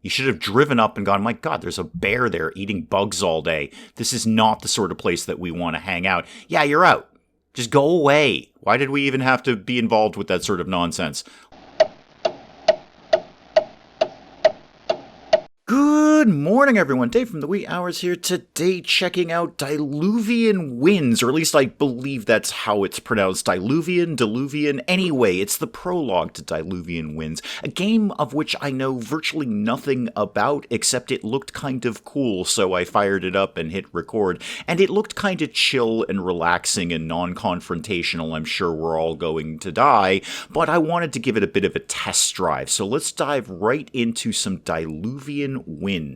You should have driven up and gone, my God, there's a bear there eating bugs all day. This is not the sort of place that we want to hang out. Yeah, you're out. Just go away. Why did we even have to be involved with that sort of nonsense? Good morning, everyone. Dave from the wee hours here today, checking out Diluvian Winds, or at least I believe that's how it's pronounced. Diluvian. Anyway, it's the prologue to Diluvian Winds, a game of which I know virtually nothing about, except it looked kind of cool, so I fired it up and hit record. And it looked kind of chill and relaxing and non-confrontational. I'm sure we're all going to die, but I wanted to give it a bit of a test drive. So let's dive right into some Diluvian Winds.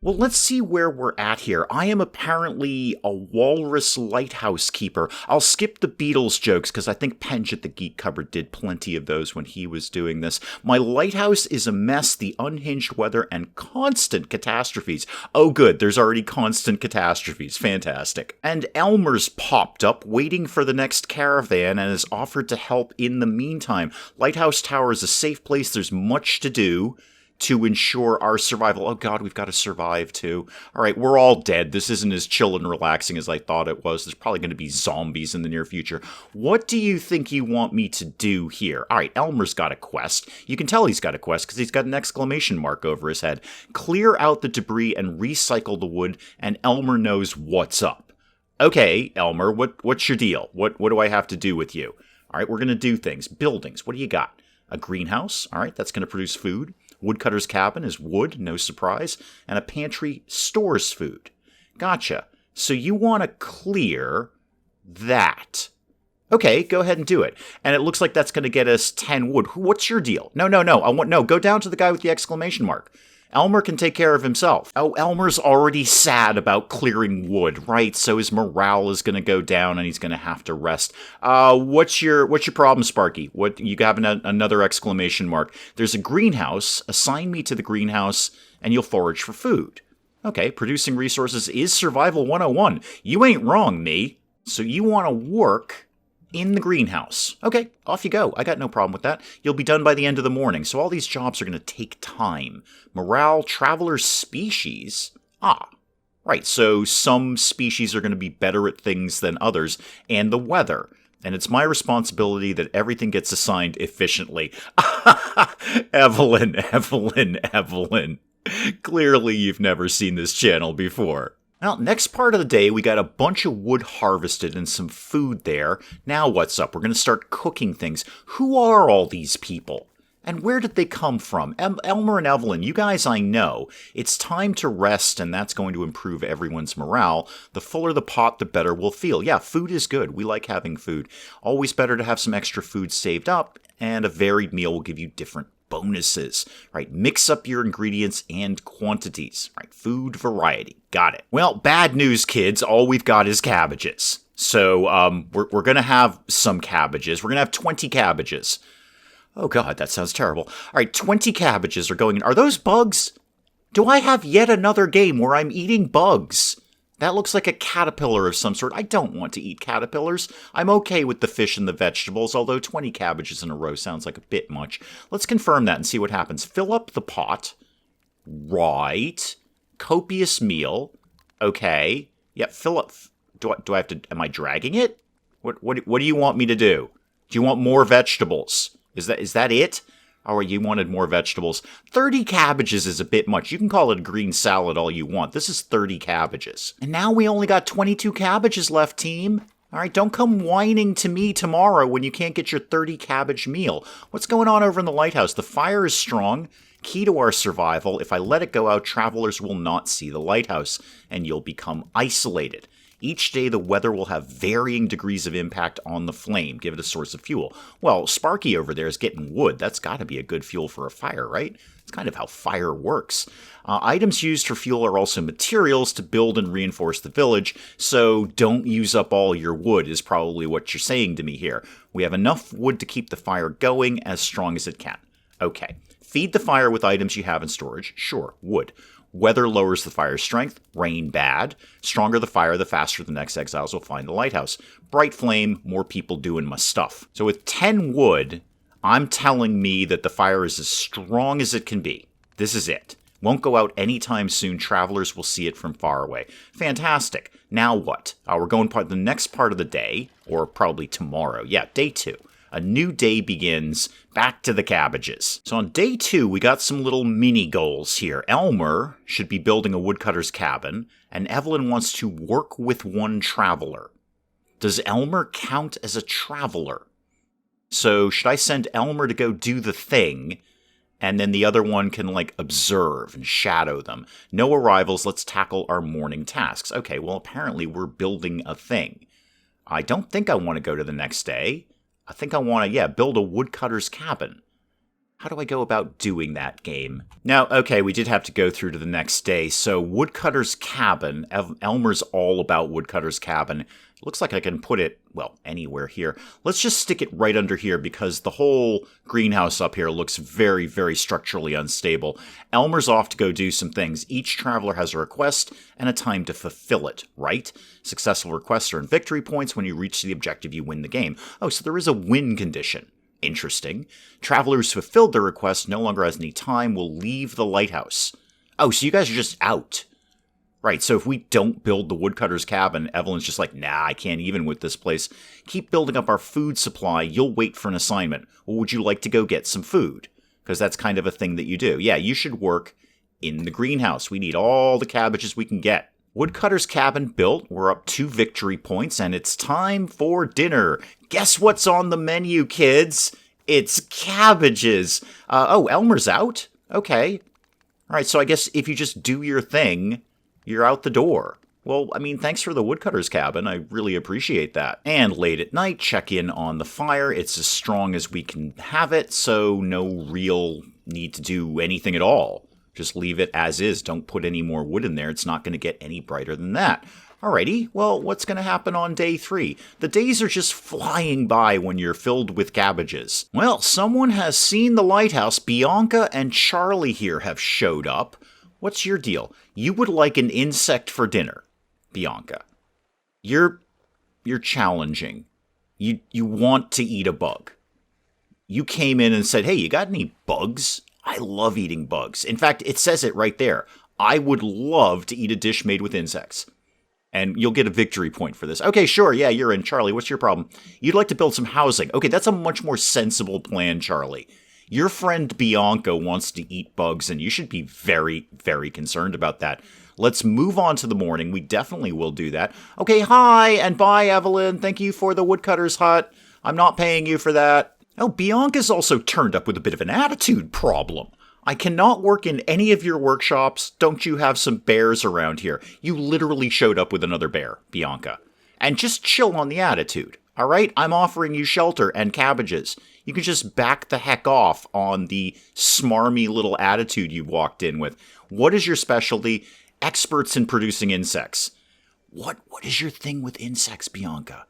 Well, let's see where we're at here. I am apparently a walrus lighthouse keeper. I'll skip the Beatles jokes because I think Penge at the Geek Cupboard did plenty of those when he was doing this. My lighthouse is a mess, the unhinged weather, and constant catastrophes. Oh good, there's already constant catastrophes. Fantastic. And Elmer's popped up, waiting for the next caravan, and has offered to help in the meantime. Lighthouse Tower is a safe place. There's much to do to ensure our survival. Oh god, we've got to survive too. Alright, we're all dead. This isn't as chill and relaxing as I thought it was. There's probably going to be zombies in the near future. What do you think you want me to do here? Alright, Elmer's got a quest. You can tell he's got a quest because he's got an exclamation mark over his head. Clear out the debris and recycle the wood, and Elmer knows what's up. Okay, Elmer, what's your deal? What do I have to do with you? Alright, we're going to do things. Buildings, what do you got? A greenhouse, alright, that's going to produce food. Woodcutter's cabin is wood, no surprise, and a pantry stores food. Gotcha. So you want to clear that. Okay, go ahead and do it. And it looks like that's going to get us 10 wood. What's your deal? No. Go down to the guy with the exclamation mark. Elmer can take care of himself. Oh, Elmer's already sad about clearing wood, right? So his morale is going to go down and he's going to have to rest. What's your problem, Sparky? What, you have another exclamation mark. There's a greenhouse. Assign me to the greenhouse and you'll forage for food. Okay, producing resources is survival 101. You ain't wrong, me. So you want to work in the greenhouse. Okay, off you go. I got no problem with that. You'll be done by the end of the morning, so all these jobs are going to take time. Morale, traveler species. Right, so some species are going to be better at things than others, and the weather. And it's my responsibility that everything gets assigned efficiently. Evelyn. Clearly you've never seen this channel before. Well, next part of the day, we got a bunch of wood harvested and some food there. Now what's up? We're going to start cooking things. Who are all these people? And where did they come from? Elmer and Evelyn, you guys I know. It's time to rest, and that's going to improve everyone's morale. The fuller the pot, the better we'll feel. Yeah, food is good. We like having food. Always better to have some extra food saved up, and a varied meal will give you different bonuses, right? Mix up your ingredients and quantities, right? Food variety. Got it. Well, bad news, kids. All we've got is cabbages. So, we're going to have some cabbages. We're going to have 20 cabbages. Oh god, that sounds terrible. All right, 20 cabbages are going in. Are those bugs? Do I have yet another game where I'm eating bugs? That looks like a caterpillar of some sort. I don't want to eat caterpillars. I'm okay with the fish and the vegetables, although 20 cabbages in a row sounds like a bit much. Let's confirm that and see what happens. Fill up the pot. Right. Copious meal. Okay. Yeah, fill up. Do I have to... Am I dragging it? What do you want me to do? Do you want more vegetables? Is that it? Oh, you wanted more vegetables. 30 cabbages is a bit much. You can call it a green salad all you want. This is 30 cabbages. And now we only got 22 cabbages left, team. All right, don't come whining to me tomorrow when you can't get your 30 cabbage meal. What's going on over in the lighthouse? The fire is strong. Key to our survival. If I let it go out, travelers will not see the lighthouse, and you'll become isolated. Each day, the weather will have varying degrees of impact on the flame. Give it a source of fuel. Well, Sparky over there is getting wood. That's got to be a good fuel for a fire, right? It's kind of how fire works. Items used for fuel are also materials to build and reinforce the village, so don't use up all your wood is probably what you're saying to me here. We have enough wood to keep the fire going as strong as it can. Okay. Feed the fire with items you have in storage. Sure, wood. Weather lowers the fire's strength. Rain bad. Stronger the fire, the faster the next exiles will find the lighthouse. Bright flame, more people doing my stuff. So with 10 wood, I'm telling me that the fire is as strong as it can be. This is it. Won't go out anytime soon. Travelers will see it from far away. Fantastic. Now what? We're going the next part of the day, or probably tomorrow. Yeah, day 2. A new day begins. Back to the cabbages. So on day 2, we got some little mini goals here. Elmer should be building a woodcutter's cabin, and Evelyn wants to work with one traveler. Does Elmer count as a traveler? So should I send Elmer to go do the thing, and then the other one can, like, observe and shadow them? No arrivals, let's tackle our morning tasks. Okay, well, apparently we're building a thing. I don't think I want to go to the next day. I think I want to, build a woodcutter's cabin. How do I go about doing that, game? Now, okay, we did have to go through to the next day. So, woodcutter's cabin. Elmer's all about woodcutter's cabin. It looks like I can put it, well, anywhere here. Let's just stick it right under here because the whole greenhouse up here looks very, very structurally unstable. Elmer's off to go do some things. Each traveler has a request and a time to fulfill it, right? Successful requests earn victory points. When you reach the objective, you win the game. Oh, so there is a win condition. Interesting. Travelers who fulfilled their request no longer has any time will leave the lighthouse. Oh, so you guys are just out. Right, so if we don't build the woodcutter's cabin, Evelyn's just like, nah, I can't even with this place. Keep building up our food supply. You'll wait for an assignment. Or would you like to go get some food? Because that's kind of a thing that you do. Yeah, you should work in the greenhouse. We need all the cabbages we can get. Woodcutter's cabin built. We're up 2 victory points, and it's time for dinner. Guess what's on the menu, kids? It's cabbages. Oh, Elmer's out? Okay. All right, so I guess if you just do your thing, you're out the door. Well, I mean, thanks for the woodcutter's cabin. I really appreciate that. And late at night, check in on the fire. It's as strong as we can have it, so no real need to do anything at all. Just leave it as is. Don't put any more wood in there. It's not going to get any brighter than that. Alrighty, well, what's going to happen on day 3? The days are just flying by when you're filled with cabbages. Well, someone has seen the lighthouse. Bianca and Charlie here have showed up. What's your deal? You would like an insect for dinner, Bianca. You're challenging. You want to eat a bug. You came in and said, hey, you got any bugs? I love eating bugs. In fact, it says it right there. I would love to eat a dish made with insects. And you'll get a victory point for this. Okay, sure, yeah, you're in. Charlie, what's your problem? You'd like to build some housing. Okay, that's a much more sensible plan, Charlie. Your friend Bianca wants to eat bugs, and you should be very, very concerned about that. Let's move on to the morning. We definitely will do that. Okay, hi, and bye, Evelyn. Thank you for the woodcutter's hut. I'm not paying you for that. Oh, Bianca's also turned up with a bit of an attitude problem. I cannot work in any of your workshops. Don't you have some bears around here? You literally showed up with another bear, Bianca. And just chill on the attitude, all right? I'm offering you shelter and cabbages. You can just back the heck off on the smarmy little attitude you walked in with. What is your specialty? Experts in producing insects. What is your thing with insects, Bianca?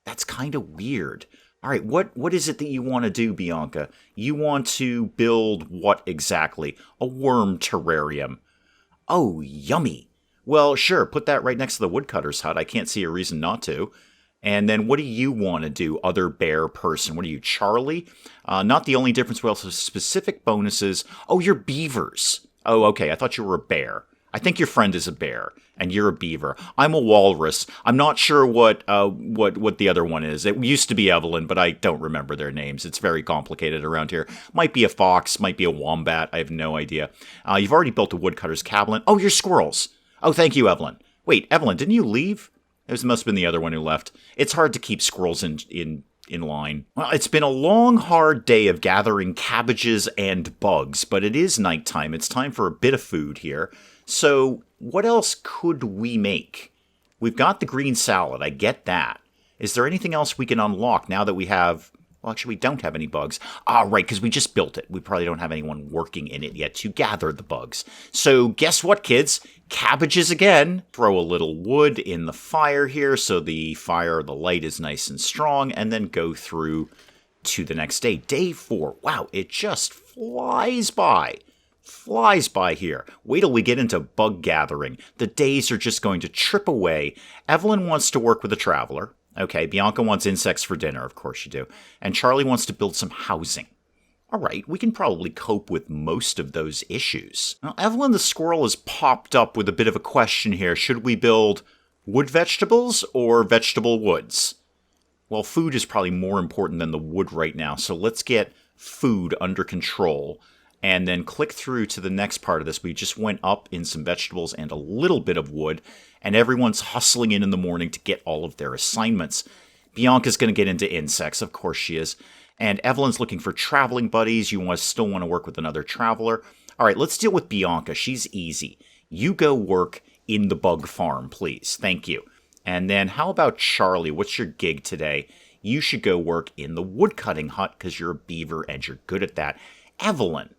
That's kind of weird. All right, what is it that you want to do, Bianca? You want to build what exactly? A worm terrarium. Oh, yummy. Well, sure, put that right next to the woodcutter's hut. I can't see a reason not to. And then what do you want to do, other bear person? What are you, Charlie? Not the only difference, we also have specific bonuses. Oh, you're beavers. Oh, okay, I thought you were a bear. I think your friend is a bear, and you're a beaver. I'm a walrus. I'm not sure what the other one is. It used to be Evelyn, but I don't remember their names. It's very complicated around here. Might be a fox, might be a wombat. I have no idea. You've already built a woodcutter's cabin. Oh, you're squirrels. Oh, thank you, Evelyn. Wait, Evelyn, didn't you leave? It must have been the other one who left. It's hard to keep squirrels in line. Well, it's been a long, hard day of gathering cabbages and bugs, but it is nighttime. It's time for a bit of food here. So, what else could we make? We've got the green salad, I get that. Is there anything else we can unlock now that we have... Well, actually, we don't have any bugs. Ah, right, because we just built it. We probably don't have anyone working in it yet to gather the bugs. So, guess what, kids? Cabbages again. Throw a little wood in the fire here so the light is nice and strong, and then go through to the next day. Day 4. Wow, it just flies by. Flies by here. Wait till we get into bug gathering. The days are just going to trip away. Evelyn wants to work with a traveler. Okay, Bianca wants insects for dinner, of course you do. And Charlie wants to build some housing. All right, we can probably cope with most of those issues. Now, Evelyn the squirrel has popped up with a bit of a question here. Should we build wood vegetables or vegetable woods? Well, food is probably more important than the wood right now, so let's get food under control and then click through to the next part of this. We just went up in some vegetables and a little bit of wood, and everyone's hustling in the morning to get all of their assignments. Bianca's going to get into insects, of course she is. And Evelyn's looking for traveling buddies. You still want to work with another traveler. All right, let's deal with Bianca. She's easy. You go work in the bug farm, please. Thank you. And then how about Charlie? What's your gig today? You should go work in the woodcutting hut because you're a beaver and you're good at that. Evelyn,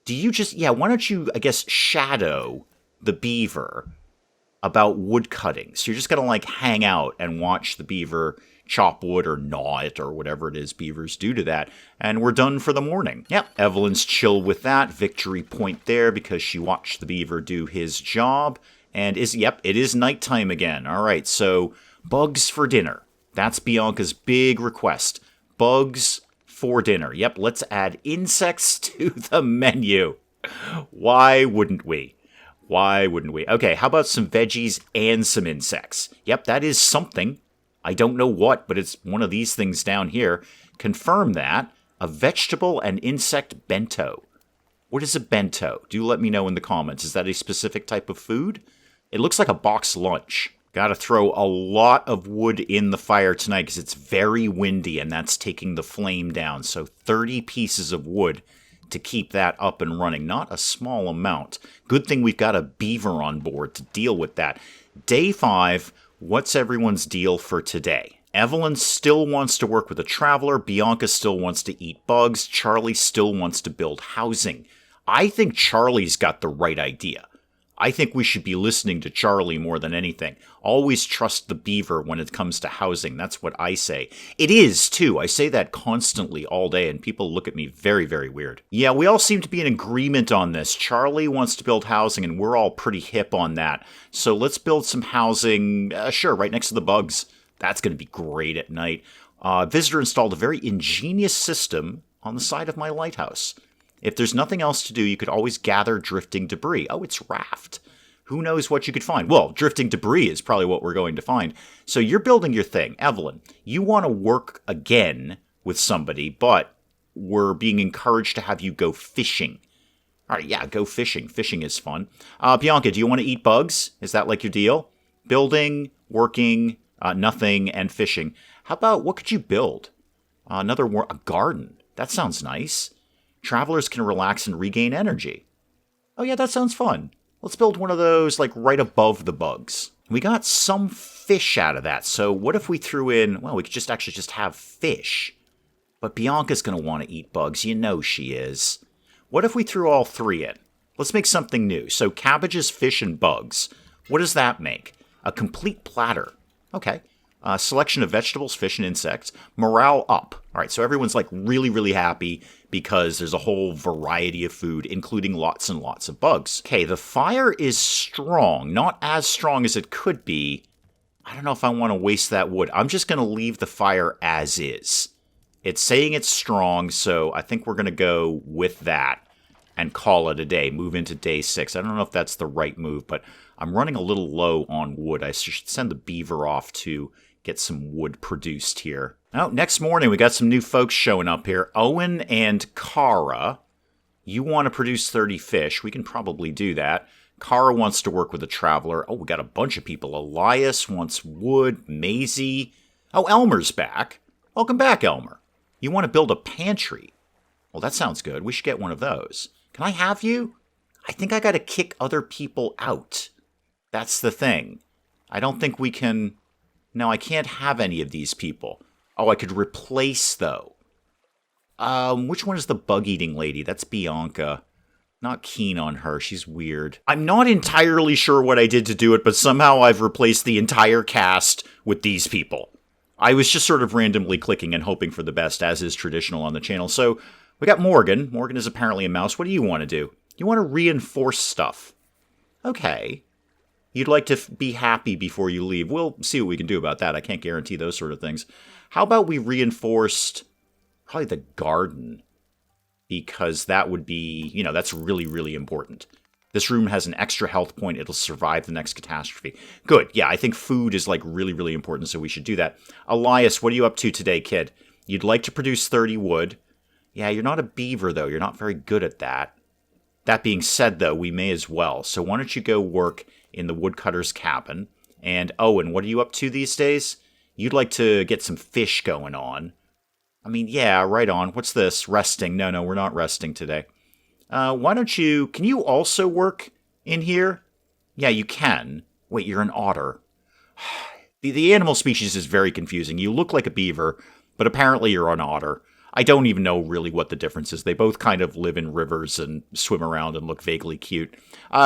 do you why don't you, I guess, shadow the beaver about woodcutting? So you're just going to hang out and watch the beaver chop wood or gnaw it or whatever it is beavers do to that. And we're done for the morning. Yep, Evelyn's chill with that. Victory point there because she watched the beaver do his job. And it is nighttime again. All right, so bugs for dinner. That's Bianca's big request. Bugs for dinner. Yep, let's add insects to the menu. Why wouldn't we? Why wouldn't we? Okay, how about some veggies and some insects? Yep, that is something. I don't know what, but it's one of these things down here. Confirm that. A vegetable and insect bento. What is a bento? Do let me know in the comments. Is that a specific type of food? It looks like a box lunch. Gotta throw a lot of wood in the fire tonight because it's very windy and that's taking the flame down. So 30 pieces of wood to keep that up and running. Not a small amount. Good thing we've got a beaver on board to deal with that. Day 5. What's everyone's deal for today? Evelyn still wants to work with a traveler. Bianca still wants to eat bugs. Charlie still wants to build housing. I think Charlie's got the right idea. I think we should be listening to Charlie more than anything. Always trust the beaver when it comes to housing. That's what I say. It is, too. I say that constantly all day, and people look at me very, very weird. Yeah, we all seem to be in agreement on this. Charlie wants to build housing, and we're all pretty hip on that. So let's build some housing, sure, right next to the bugs. That's going to be great at night. Visitor installed a very ingenious system on the side of my lighthouse. If there's nothing else to do, you could always gather drifting debris. Oh, it's raft. Who knows what you could find? Well, drifting debris is probably what we're going to find. So you're building your thing. Evelyn, you want to work again with somebody, but we're being encouraged to have you go fishing. All right, yeah, go fishing. Fishing is fun. Bianca, do you want to eat bugs? Is that like your deal? Building, working, nothing, and fishing. How about, what could you build? A garden. That sounds nice. Travelers can relax and regain energy. Oh yeah, that sounds fun. Let's build one of those, right above the bugs. We got some fish out of that, so what if we threw in, well, we could just have fish. But Bianca's going to want to eat bugs, you know she is. What if we threw all 3 in? Let's make something new. So cabbages, fish, and bugs. What does that make? A complete platter. Okay. Selection of vegetables, fish, and insects. Morale up. All right, so everyone's really, really happy because there's a whole variety of food, including lots and lots of bugs. Okay, the fire is strong. Not as strong as it could be. I don't know if I want to waste that wood. I'm just going to leave the fire as is. It's saying it's strong, so I think we're going to go with that and call it a day. Move into day 6. I don't know if that's the right move, but I'm running a little low on wood. I should send the beaver off to get some wood produced here. Oh, next morning we got some new folks showing up here. Owen and Kara. You want to produce 30 fish. We can probably do that. Kara wants to work with a traveler. Oh, we got a bunch of people. Elias wants wood. Maisie. Oh, Elmer's back. Welcome back, Elmer. You want to build a pantry. Well, that sounds good. We should get one of those. Can I have you? I think I got to kick other people out. That's the thing. I don't think we can... No, I can't have any of these people. Oh, I could replace, though. Which one is the bug-eating lady? That's Bianca. Not keen on her. She's weird. I'm not entirely sure what I did to do it, but somehow I've replaced the entire cast with these people. I was just sort of randomly clicking and hoping for the best, as is traditional on the channel. So, we got Morgan. Morgan is apparently a mouse. What do you want to do? You want to reinforce stuff. Okay. You'd like to be happy before you leave. We'll see what we can do about that. I can't guarantee those sort of things. How about we reinforced probably the garden? because that would be, that's really, really important. This room has an extra health point. It'll survive the next catastrophe. Good. Yeah, I think food is, really, really important, so we should do that. Elias, what are you up to today, kid? You'd like to produce 30 wood. Yeah, you're not a beaver, though. You're not very good at that. That being said, though, we may as well. So why don't you go work in the woodcutter's cabin? And, Owen, what are you up to these days? You'd like to get some fish going on. I mean, yeah, right on. What's this? Resting. No, we're not resting today. Why don't you... Can you also work in here? Yeah, you can. Wait, you're an otter. The animal species is very confusing. You look like a beaver, but apparently you're an otter. I don't even know really what the difference is. They both kind of live in rivers and swim around and look vaguely cute.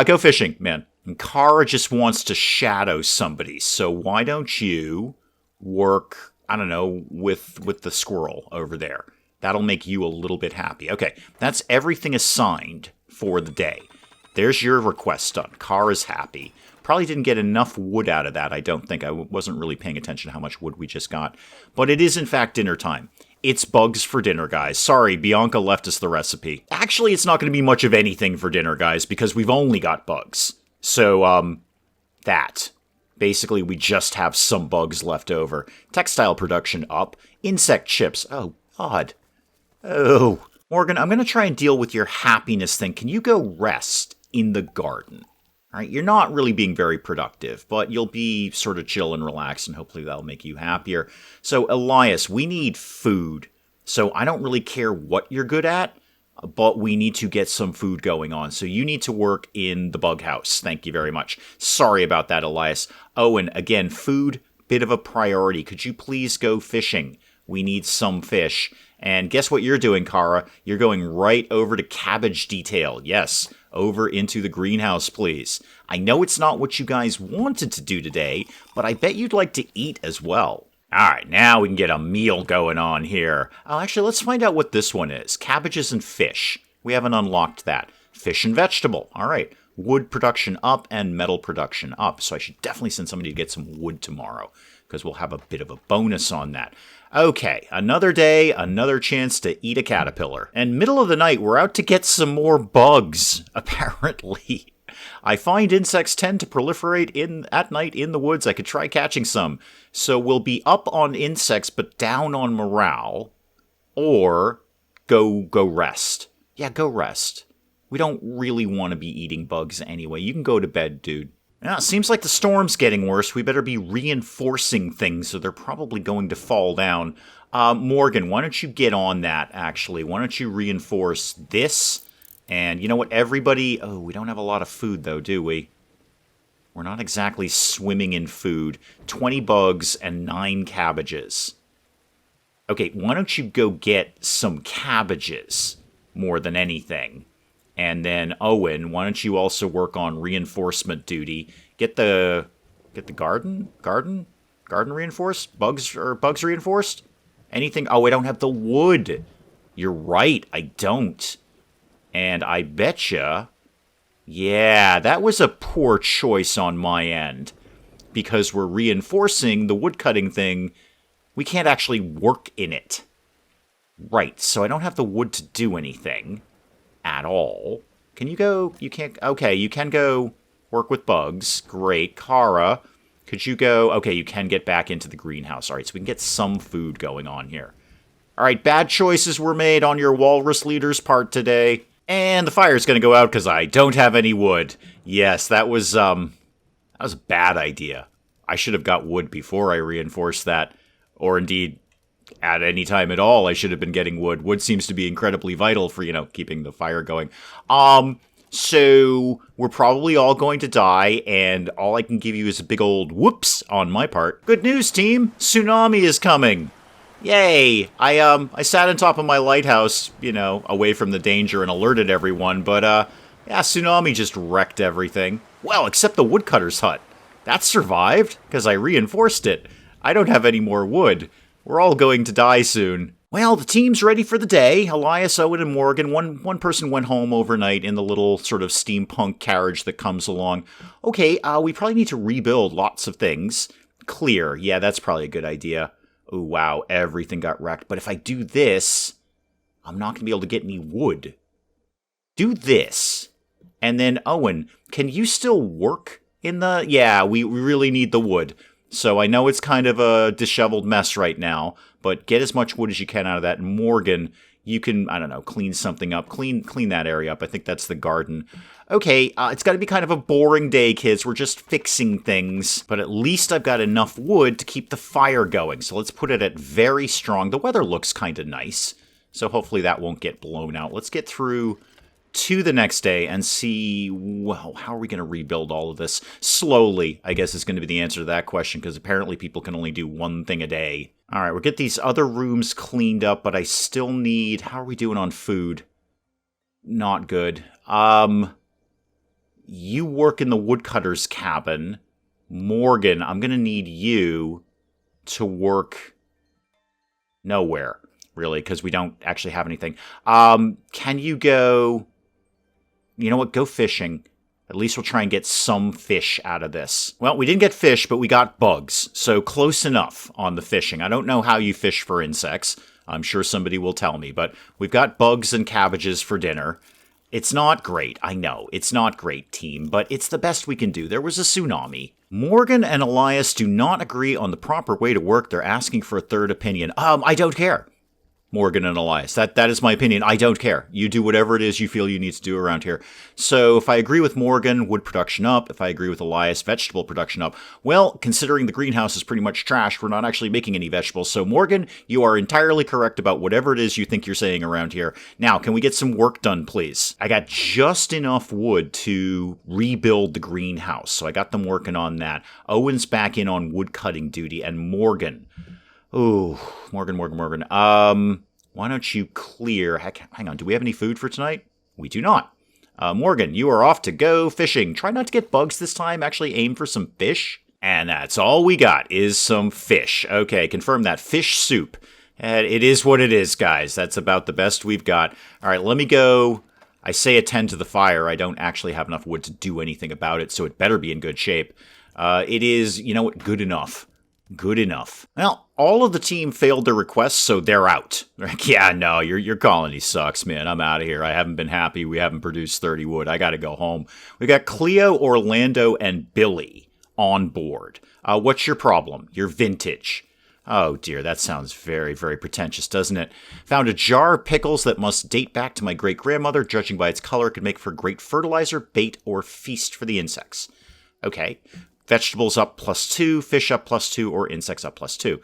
Go fishing, man. And Kara just wants to shadow somebody, so why don't you work, I don't know, with the squirrel over there? That'll make you a little bit happy. Okay, that's everything assigned for the day. There's your request done. Kara's happy. Probably didn't get enough wood out of that, I don't think. I wasn't really paying attention to how much wood we just got. But it is, in fact, dinner time. It's bugs for dinner, guys. Sorry, Bianca left us the recipe. Actually, it's not going to be much of anything for dinner, guys, because we've only got bugs. So, that. Basically, we just have some bugs left over. Textile production up. Insect chips. Oh, God. Oh. Morgan, I'm going to try and deal with your happiness thing. Can you go rest in the garden? All right, you're not really being very productive, but you'll be sort of chill and relaxed, and hopefully that'll make you happier. So, Elias, we need food. So I don't really care what you're good at, but we need to get some food going on. So you need to work in the bug house. Thank you very much. Sorry about that, Elias. Owen, again, food, bit of a priority. Could you please go fishing? We need some fish. And guess what you're doing, Kara? You're going right over to cabbage detail. Yes, over into the greenhouse, please. I know it's not what you guys wanted to do today, but I bet you'd like to eat as well. All right, now we can get a meal going on here. Oh, actually, let's find out what this one is. Cabbages and fish. We haven't unlocked that. Fish and vegetable. All right. Wood production up and metal production up. So I should definitely send somebody to get some wood tomorrow, because we'll have a bit of a bonus on that. Okay, another day, another chance to eat a caterpillar. And middle of the night, we're out to get some more bugs, apparently. I find insects tend to proliferate at night in the woods. I could try catching some. So we'll be up on insects, but down on morale. Or go rest. Yeah, go rest. We don't really want to be eating bugs anyway. You can go to bed, dude. Now, it seems like the storm's getting worse. We better be reinforcing things, so they're probably going to fall down. Morgan, why don't you get on that, actually? Why don't you reinforce this? And you know what, everybody... Oh, we don't have a lot of food, though, do we? We're not exactly swimming in food. 20 bugs and 9 cabbages. Okay, why don't you go get some cabbages more than anything? And then, Owen, why don't you also work on reinforcement duty? Get the garden reinforced? Bugs reinforced? Anything? Oh, I don't have the wood. You're right, I don't. And I betcha, yeah, that was a poor choice on my end. Because we're reinforcing the woodcutting thing, we can't actually work in it. Right, so I don't have the wood to do anything. At all. Can you go? You can't. Okay, you can go work with bugs. Great. Kara, could you go? Okay, you can get back into the greenhouse. All right, so we can get some food going on here. All right, bad choices were made on your walrus leader's part today. And the fire's going to go out because I don't have any wood. Yes, that was a bad idea. I should have got wood before I reinforced that. Or indeed... at any time at all, I should have been getting wood. Wood seems to be incredibly vital for, keeping the fire going. So we're probably all going to die, and all I can give you is a big old whoops on my part. Good news, team! Tsunami is coming! Yay! I sat on top of my lighthouse, away from the danger and alerted everyone, but, yeah, tsunami just wrecked everything. Well, except the woodcutter's hut. That survived, because I reinforced it. I don't have any more wood. We're all going to die soon. Well, the team's ready for the day. Elias, Owen, and Morgan. One person went home overnight in the little sort of steampunk carriage that comes along. Okay, we probably need to rebuild lots of things. Clear. Yeah, that's probably a good idea. Oh, wow, everything got wrecked. But if I do this... I'm not going to be able to get any wood. Do this. And then, Owen, can you still work in the... Yeah, we really need the wood. So I know it's kind of a disheveled mess right now, but get as much wood as you can out of that. Morgan, you can, I don't know, clean something up. Clean that area up. I think that's the garden. Okay, it's got to be kind of a boring day, kids. We're just fixing things. But at least I've got enough wood to keep the fire going. So let's put it at very strong. The weather looks kind of nice. So hopefully that won't get blown out. Let's get through to the next day and see, well, how are we going to rebuild all of this? Slowly, I guess is going to be the answer to that question, because apparently people can only do one thing a day. All right, we'll get these other rooms cleaned up, but I still need... How are we doing on food? Not good. You work in the woodcutter's cabin. Morgan, I'm going to need you to work nowhere, really, because we don't actually have anything. Can you go... You know what? Go fishing. At least we'll try and get some fish out of this. Well, we didn't get fish, but we got bugs. So close enough on the fishing. I don't know how you fish for insects. I'm sure somebody will tell me. But we've got bugs and cabbages for dinner. It's not great. I know. It's not great, team. But it's the best we can do. There was a tsunami. Morgan and Elias do not agree on the proper way to work. They're asking for a third opinion. I don't care. Morgan and Elias. That is my opinion. I don't care. You do whatever it is you feel you need to do around here. So if I agree with Morgan, wood production up. If I agree with Elias, vegetable production up. Well, considering the greenhouse is pretty much trash, we're not actually making any vegetables. So Morgan, you are entirely correct about whatever it is you think you're saying around here. Now, can we get some work done, please? I got just enough wood to rebuild the greenhouse. So I got them working on that. Owen's back in on wood cutting duty, and Morgan... Ooh, Morgan. Why don't you clear... Hang on, do we have any food for tonight? We do not. Morgan, you are off to go fishing. Try not to get bugs this time. Actually aim for some fish. And that's all we got, is some fish. Okay, confirm that. Fish soup. It is what it is, guys. That's about the best we've got. All right, let me go... I say attend to the fire. I don't actually have enough wood to do anything about it, so it better be in good shape. It is, you know what, good enough. Good enough. Well, all of the team failed their requests, so they're out. Like, yeah, no, your colony sucks, man. I'm out of here. I haven't been happy. We haven't produced 30 wood. I gotta go home. We got Cleo, Orlando, and Billy on board. What's your problem? Your vintage. Oh dear, that sounds very, very pretentious, doesn't it? Found a jar of pickles that must date back to my great-grandmother. Judging by its color, could make for great fertilizer, bait, or feast for the insects. Okay. Vegetables up +2, fish up +2, or insects up +2.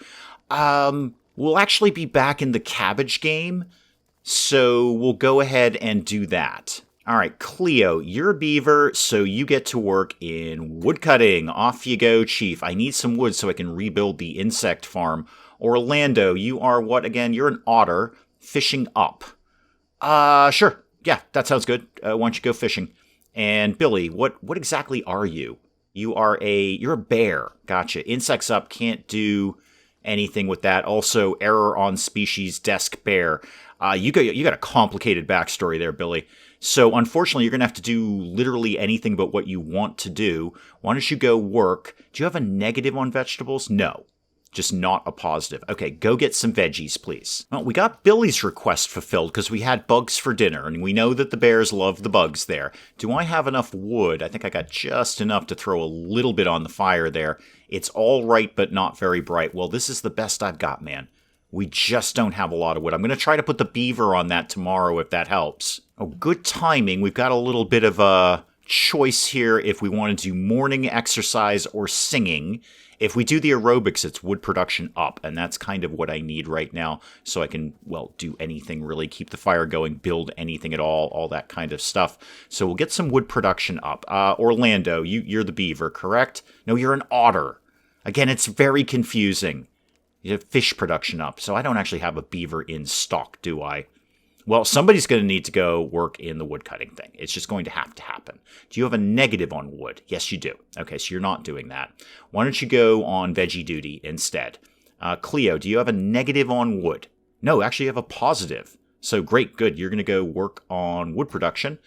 We'll actually be back in the cabbage game, so we'll go ahead and do that. All right, Cleo, you're a beaver, so you get to work in woodcutting. Off you go, Chief. I need some wood so I can rebuild the insect farm. Orlando, you are what again? You're an otter. Fishing up. Sure. Yeah, that sounds good. Why don't you go fishing? And Billy, what exactly are you? You're a bear. Gotcha. Insects up, can't do anything with that. Also, error on species, desk bear. You got a complicated backstory there, Billy. So, unfortunately, you're going to have to do literally anything but what you want to do. Why don't you go work? Do you have a negative on vegetables? No. Just not a positive. Okay, go get some veggies, please. Well, we got Billy's request fulfilled because we had bugs for dinner, and we know that the bears love the bugs there. Do I have enough wood? I think I got just enough to throw a little bit on the fire there. It's all right, but not very bright. Well, this is the best I've got, man. We just don't have a lot of wood. I'm going to try to put the beaver on that tomorrow if that helps. Oh, good timing. We've got a little bit of a choice here if we want to do morning exercise or singing. If we do the aerobics, it's wood production up, and that's kind of what I need right now, so I can, well, do anything really, keep the fire going, build anything at all that kind of stuff. So we'll get some wood production up. Orlando, you're the beaver, correct? No, you're an otter. Again, it's very confusing. You have fish production up, so I don't actually have a beaver in stock, do I? Well, somebody's going to need to go work in the woodcutting thing. It's just going to happen. Do you have a negative on wood? Yes, you do. Okay, so you're not doing that. Why don't you go on veggie duty instead? Cleo, do you have a negative on wood? No, actually you have a positive. So great, good. You're going to go work on wood production.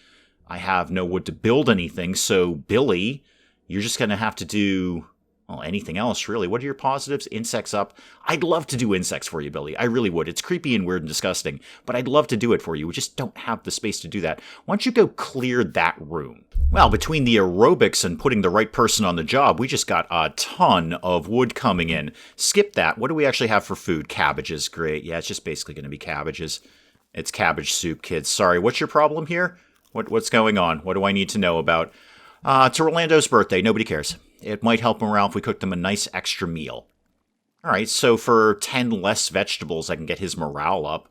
I have no wood to build anything, so Billy, you're just going to have to do Well, anything else, really? What are your positives? Insects up. I'd love to do insects for you, Billy. I really would. It's creepy and weird and disgusting, but I'd love to do it for you. We just don't have the space to do that. Why don't you go clear that room? Well, between the aerobics and putting the right person on the job, we just got a ton of wood coming in. Skip that. What do we actually have for food? Cabbages. Great. Yeah, it's just basically going to be cabbages. It's cabbage soup, kids. Sorry, what's your problem here? What's going on? What do I need to know about? It's Orlando's birthday. Nobody cares. It might help morale if we cook them a nice extra meal. All right, so for 10 less vegetables, I can get his morale up.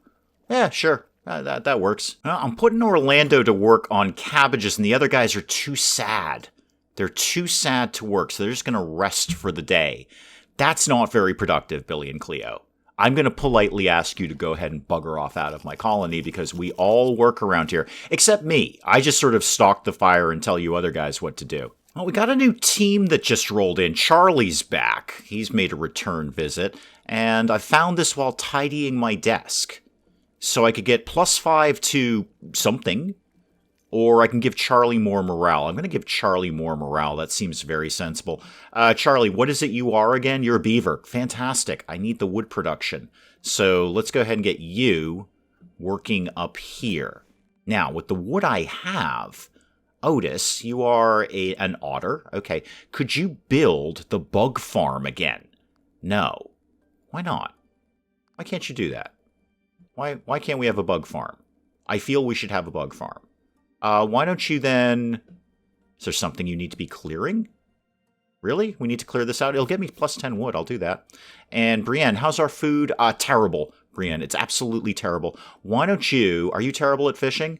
Yeah, sure. That works. I'm putting Orlando to work on cabbages, and the other guys are too sad. They're too sad to work, so they're just going to rest for the day. That's not very productive, Billy and Cleo. I'm going to politely ask you to go ahead and bugger off out of my colony because we all work around here, except me. I just sort of stalk the fire and tell you other guys what to do. Well, we got a new team that just rolled in. Charlie's back. He's made a return visit, and I found this while tidying my desk. So I could get +5 to something, or I can give Charlie more morale. I'm going to give Charlie more morale. That seems very sensible. Charlie, what is it you are again? You're a beaver. Fantastic. I need the wood production. So let's go ahead and get you working up here. Now, with the wood I have, Otis, you are an otter. Okay. Could you build the bug farm again? No. Why not? Why can't you do that? Why can't we have a bug farm? I feel we should have a bug farm. Why don't you then... Is there something you need to be clearing? Really? We need to clear this out? It'll get me +10 wood. I'll do that. And Brienne, how's our food? Terrible. Brienne, it's absolutely terrible. Why don't you... Are you terrible at fishing?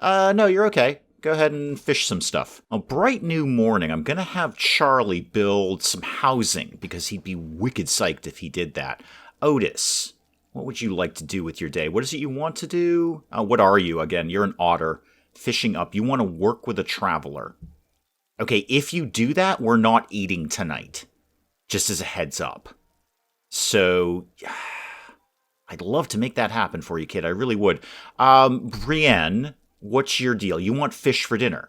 No, you're okay. Go ahead and fish some stuff. A bright new morning, I'm going to have Charlie build some housing because he'd be wicked psyched if he did that. Otis, what would you like to do with your day? What is it you want to do? What are you again? You're an otter. Fishing up. You want to work with a traveler. Okay, if you do that, we're not eating tonight. Just as a heads up. So, I'd love to make that happen for you, kid. I really would. Brienne, what's your deal? You want fish for dinner?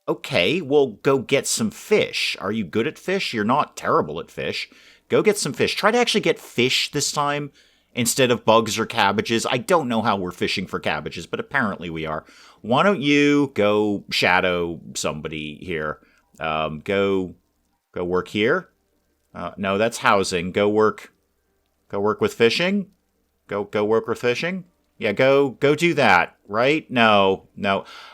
Okay, well, go get some fish. Are you good at fish? You're not terrible at fish. Go get some fish. Try to actually get fish this time instead of bugs or cabbages. I don't know how we're fishing for cabbages, but apparently we are. Why don't you go shadow somebody here? Go work here. No, that's housing. Go work with fishing. Go work with fishing. Yeah, go do that, right? No.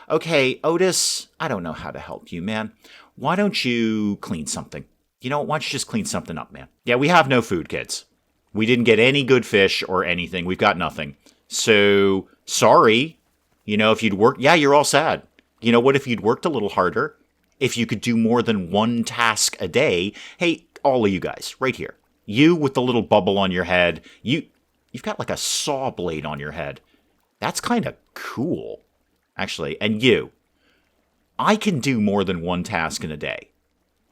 Okay, Otis, I don't know how to help you, man. Why don't you clean something? You know, why don't you just clean something up, man? Yeah, we have no food, kids. We didn't get any good fish or anything. We've got nothing. So, sorry. You know, if you'd worked... Yeah, you're all sad. You know what? If you'd worked a little harder, if you could do more than one task a day... Hey, all of you guys, right here. You with the little bubble on your head. You've got like a saw blade on your head. That's kind of cool, actually. And you. I can do more than one task in a day.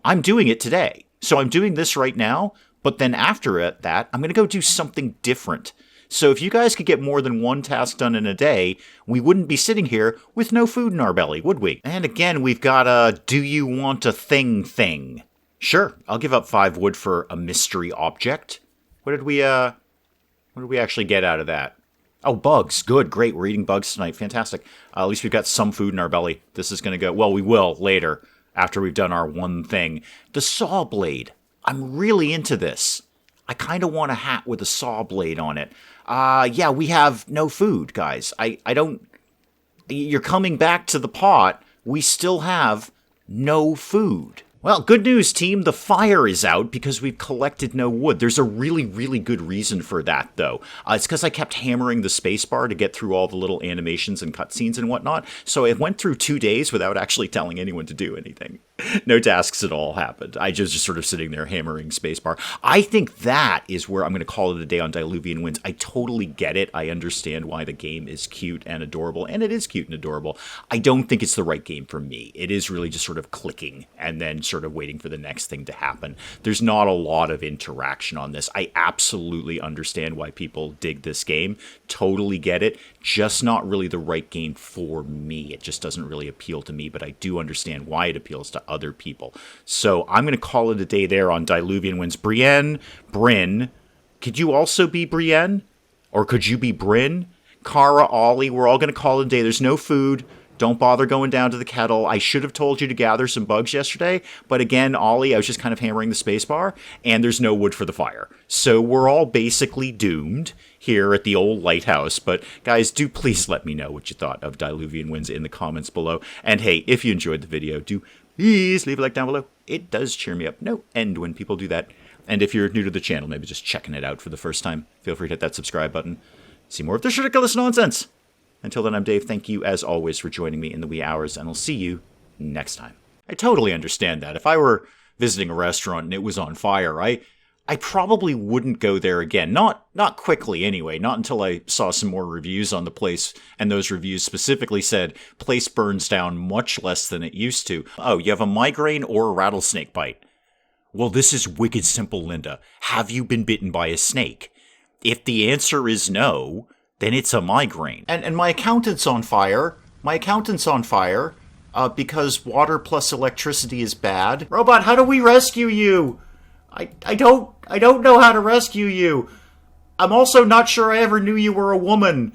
I'm doing it today. So I'm doing this right now, but then after that, I'm going to go do something different. So if you guys could get more than one task done in a day, we wouldn't be sitting here with no food in our belly, would we? And again, we've got a do you want a thing. Sure, I'll give up 5 wood for a mystery object. What did we actually get out of that? Oh, bugs. Good, great. We're eating bugs tonight. Fantastic. At least we've got some food in our belly. This is going to go... Well, we will later, after we've done our one thing. The saw blade. I'm really into this. I kind of want a hat with a saw blade on it. Yeah, we have no food, guys. I don't... You're coming back to the pot. We still have no food. Well, good news, team. The fire is out because we've collected no wood. There's a really, really good reason for that, though. It's because I kept hammering the spacebar to get through all the little animations and cutscenes and whatnot. So it went through 2 days without actually telling anyone to do anything. No tasks at all happened. I just sort of sitting there hammering spacebar. I think that is where I'm going to call it a day on Diluvian Winds. I totally get it. I understand why the game is cute and adorable, and it is cute and adorable. I don't think it's the right game for me. It is really just sort of clicking and then sort of waiting for the next thing to happen. There's not a lot of interaction on this. I absolutely understand why people dig this game. Totally get it. Just not really the right game for me. It just doesn't really appeal to me, but I do understand why it appeals to other people. So I'm going to call it a day there on Diluvian Winds. Brienne, Bryn, could you also be Brienne? Or could you be Bryn? Kara, Ollie, we're all going to call it a day. There's no food. Don't bother going down to the kettle. I should have told you to gather some bugs yesterday, but again, Ollie, I was just kind of hammering the spacebar, and there's no wood for the fire. So we're all basically doomed here at the old lighthouse. But guys, do please let me know what you thought of Diluvian Winds in the comments below. And hey, if you enjoyed the video, do please leave a like down below. It does cheer me up no end when people do that. And if you're new to the channel, maybe just checking it out for the first time, feel free to hit that subscribe button. See more of this ridiculous nonsense. Until then, I'm Dave. Thank you, as always, for joining me in the wee hours, and I'll see you next time. I totally understand that. If I were visiting a restaurant and it was on fire, I probably wouldn't go there again. Not quickly, anyway. Not until I saw some more reviews on the place, and those reviews specifically said, place burns down much less than it used to. Oh, you have a migraine or a rattlesnake bite? Well, this is wicked simple, Linda. Have you been bitten by a snake? If the answer is no, then it's a migraine. And my accountant's on fire. Because water plus electricity is bad. Robot, how do we rescue you? I don't know how to rescue you. I'm also not sure I ever knew you were a woman.